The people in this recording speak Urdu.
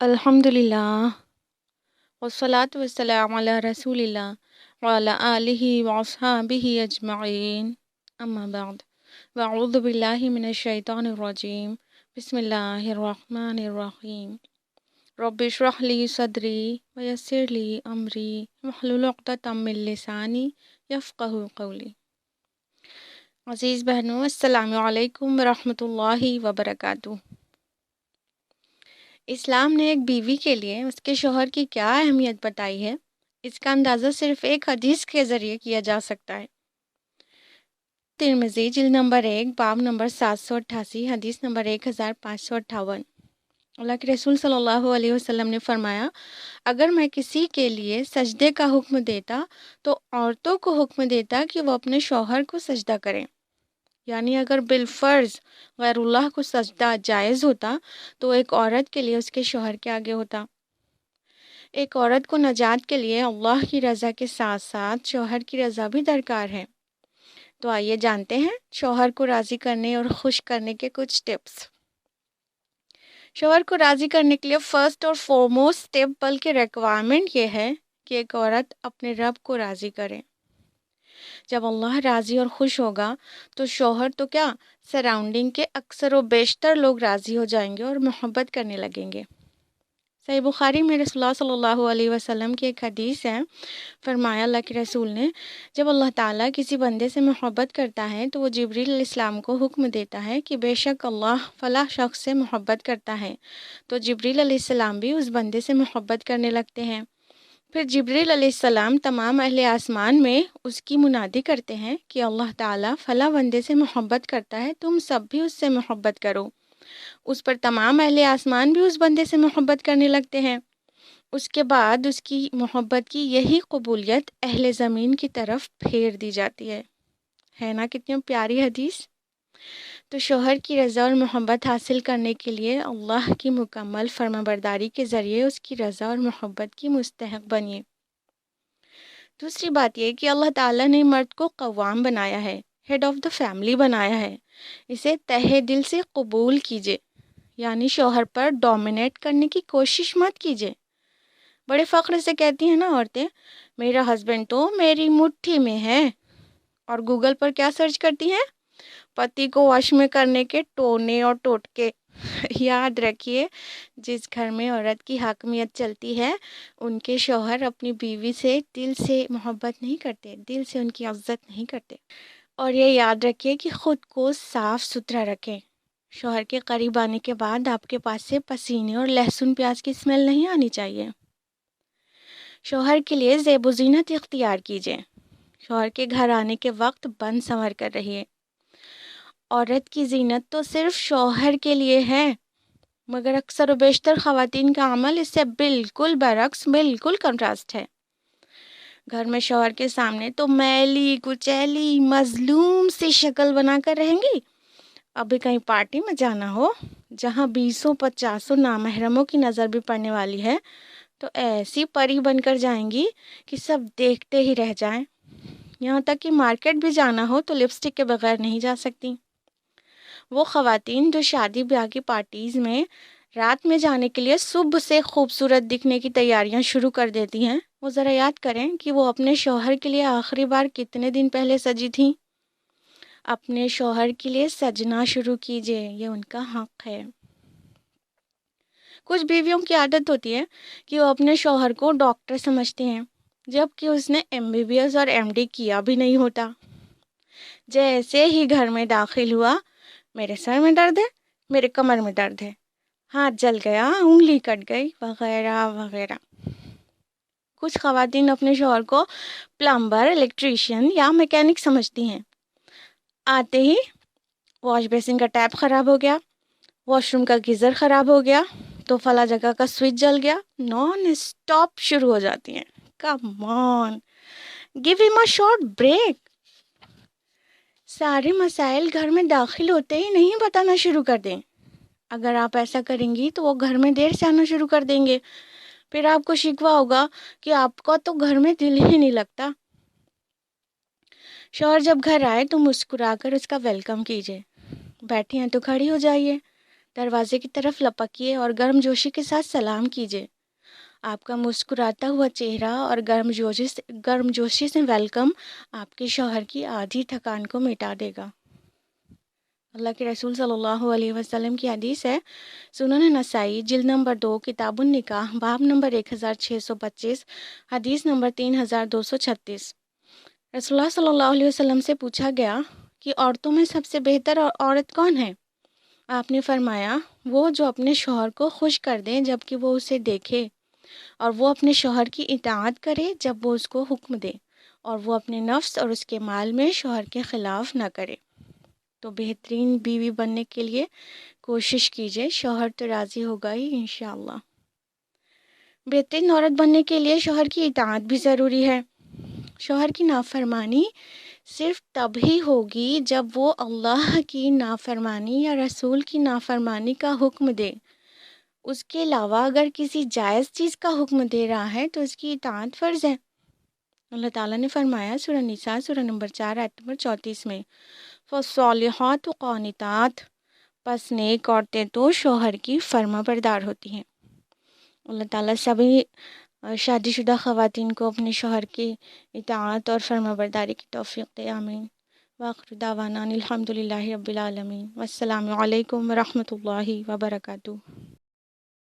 الحمدللہ والصلاة والسلام علی رسول اللہ وعلی آلہ واصحابہ اجمعین اما بعد واعوذ باللہ من الشیطان الرجیم بسم اللہ الرحمن الرحیم رب اشرح لی صدری ویسر لی امری واحلل عقدۃ من لسانی یفقہوا قولی۔ عزیز بہنوں، السلام علیکم ورحمۃ اللہ وبرکاتہ۔ اسلام نے ایک بیوی کے لیے اس کے شوہر کی کیا اہمیت بتائی ہے، اس کا اندازہ صرف ایک حدیث کے ذریعے کیا جا سکتا ہے۔ ترمذی جلد نمبر 1 باب نمبر 788 حدیث نمبر 1558۔ اللہ کے رسول صلی اللہ علیہ وسلم نے فرمایا، اگر میں کسی کے لیے سجدے کا حکم دیتا تو عورتوں کو حکم دیتا کہ وہ اپنے شوہر کو سجدہ کریں، یعنی اگر بالفرض غیر اللہ کو سجدہ جائز ہوتا تو ایک عورت کے لیے اس کے شوہر کے آگے ہوتا۔ ایک عورت کو نجات کے لیے اللہ کی رضا کے ساتھ ساتھ شوہر کی رضا بھی درکار ہے۔ تو آئیے جانتے ہیں شوہر کو راضی کرنے اور خوش کرنے کے کچھ ٹپس۔ شوہر کو راضی کرنے کے لیے فرسٹ اور فورموسٹ اسٹیپ بلکہ ریکوائرمنٹ یہ ہے کہ ایک عورت اپنے رب کو راضی کرے۔ جب اللہ راضی اور خوش ہوگا تو شوہر تو کیا، سراؤنڈنگ کے اکثر و بیشتر لوگ راضی ہو جائیں گے اور محبت کرنے لگیں گے۔ صحیح بخاری میں رسول اللہ صلی اللہ علیہ وسلم کی ایک حدیث ہے، فرمایا اللہ کے رسول نے، جب اللہ تعالیٰ کسی بندے سے محبت کرتا ہے تو وہ جبریل علیہ السلام کو حکم دیتا ہے کہ بے شک اللہ فلاں شخص سے محبت کرتا ہے، تو جبریل علیہ السلام بھی اس بندے سے محبت کرنے لگتے ہیں۔ پھر جبریل علیہ السلام تمام اہل آسمان میں اس کی منادی کرتے ہیں کہ اللہ تعالیٰ فلاں بندے سے محبت کرتا ہے، تم سب بھی اس سے محبت کرو۔ اس پر تمام اہل آسمان بھی اس بندے سے محبت کرنے لگتے ہیں۔ اس کے بعد اس کی محبت کی یہی قبولیت اہل زمین کی طرف پھیر دی جاتی ہے نا کتنی پیاری حدیث۔ تو شوہر کی رضا اور محبت حاصل کرنے کے لیے اللہ کی مکمل فرمانبرداری کے ذریعے اس کی رضا اور محبت کی مستحق بنیے۔ دوسری بات یہ کہ اللہ تعالیٰ نے مرد کو قوام بنایا ہے، ہیڈ آف دا فیملی بنایا ہے، اسے تہہ دل سے قبول کیجئے، یعنی شوہر پر ڈومینیٹ کرنے کی کوشش مت کیجئے۔ بڑے فخر سے کہتی ہیں نا عورتیں، میرا ہسبینڈ تو میری مٹھی میں ہے، اور گوگل پر کیا سرچ کرتی ہیں؟ پتی کو وش میں کرنے کے ٹونے اور ٹوٹکے۔ یاد رکھیے، جس گھر میں عورت کی حاکمیت چلتی ہے ان کے شوہر اپنی بیوی سے دل سے محبت نہیں کرتے، دل سے ان کی عزت نہیں کرتے۔ اور یہ یاد رکھیے کہ خود کو صاف ستھرا رکھیں۔ شوہر کے قریب آنے کے بعد آپ کے پاس سے پسینے اور لہسن پیاز کی اسمیل نہیں آنی چاہیے۔ شوہر کے لیے زیب و زینت اختیار کیجیے۔ شوہر کے گھر آنے کے وقت بن سنور کر رہیے۔ عورت کی زینت تو صرف شوہر کے لیے ہے، مگر اکثر و بیشتر خواتین کا عمل اس سے بالکل برعکس، بالکل کنٹراسٹ ہے۔ گھر میں شوہر کے سامنے تو میلی کچیلی مظلوم سی شکل بنا کر رہیں گی، ابھی کہیں پارٹی میں جانا ہو جہاں 20-50 نامحرموں کی نظر بھی پڑنے والی ہے تو ایسی پری بن کر جائیں گی کہ سب دیکھتے ہی رہ جائیں۔ یہاں تک کہ مارکیٹ بھی جانا ہو تو لپسٹک کے بغیر نہیں جا سکتی۔ وہ خواتین جو شادی بیاہ کی پارٹیز میں رات میں جانے کے لیے صبح سے خوبصورت دکھنے کی تیاریاں شروع کر دیتی ہیں، وہ ذرا یاد کریں کہ وہ اپنے شوہر کے لیے آخری بار کتنے دن پہلے سجی تھیں۔ اپنے شوہر کے لیے سجنا شروع کیجیے، یہ ان کا حق ہے۔ کچھ بیویوں کی عادت ہوتی ہے کہ وہ اپنے شوہر کو ڈاکٹر سمجھتی ہیں، جبکہ اس نے MBBS اور MD کیا بھی نہیں ہوتا۔ جیسے ہی گھر میں داخل ہوا، میرے سر میں درد ہے، میرے کمر میں درد ہے، ہاتھ جل گیا، انگلی کٹ گئی، وغیرہ وغیرہ۔ کچھ خواتین اپنے شوہر کو پلمبر، الیکٹریشین یا میکینک سمجھتی ہیں۔ آتے ہی واش بیسن کا ٹیپ خراب ہو گیا، واش روم کا گیزر خراب ہو گیا، تو فلاں جگہ کا سوئچ جل گیا، نان اسٹاپ شروع ہو جاتی ہیں۔ کم آن، گیو ہم اے شارٹ بریک۔ سارے مسائل گھر میں داخل ہوتے ہی نہیں بتانا شروع کر دیں۔ اگر آپ ایسا کریں گی تو وہ گھر میں دیر سے آنا شروع کر دیں گے، پھر آپ کو شکوہ ہوگا کہ آپ کا تو گھر میں دل ہی نہیں لگتا۔ شوہر جب گھر آئے تو مسکرا کر اس کا ویلکم کیجیے، بیٹھے ہیں تو کھڑی ہو جائیے، دروازے کی طرف لپکیے اور گرم جوشی کے ساتھ سلام کیجیے۔ آپ کا مسکراتا ہوا چہرہ اور گرم جوشی سے ویلکم آپ کے شوہر کی آدھی تھکان کو مٹا دے گا۔ اللہ کے رسول صلی اللہ علیہ وسلم کی حدیث ہے، سنن نسائی جلد نمبر 2 کتاب النکاح باب نمبر 1625 حدیث نمبر 3236۔ رسول اللہ صلی اللہ علیہ وسلم سے پوچھا گیا کہ عورتوں میں سب سے بہتر عورت کون ہے؟ آپ نے فرمایا، وہ جو اپنے شوہر کو خوش کر دے جب کہ وہ اسے دیکھے، اور وہ اپنے شوہر کی اطاعت کرے جب وہ اس کو حکم دے، اور وہ اپنے نفس اور اس کے مال میں شوہر کے خلاف نہ کرے۔ تو بہترین بیوی بننے کے لیے کوشش کیجیے، شوہر تو راضی ہوگا ہی انشاءاللہ۔ بہترین عورت بننے کے لیے شوہر کی اطاعت بھی ضروری ہے۔ شوہر کی نافرمانی صرف تب ہی ہوگی جب وہ اللہ کی نافرمانی یا رسول کی نافرمانی کا حکم دے۔ اس کے علاوہ اگر کسی جائز چیز کا حکم دے رہا ہے تو اس کی اطاعت فرض ہے۔ اللہ تعالیٰ نے فرمایا سورہ نساء سورہ نمبر 4 آیت نمبر 34 میں، فالصالحات قانتات، پس نیک عورتیں تو شوہر کی فرما بردار ہوتی ہیں۔ اللہ تعالیٰ سبھی شادی شدہ خواتین کو اپنے شوہر کی اطاعت اور فرما برداری کی توفیق دے، آمین۔ وآخر دعوانا الحمد للہ رب العالمین، والسلام علیکم ورحمۃ اللہ وبرکاتہ۔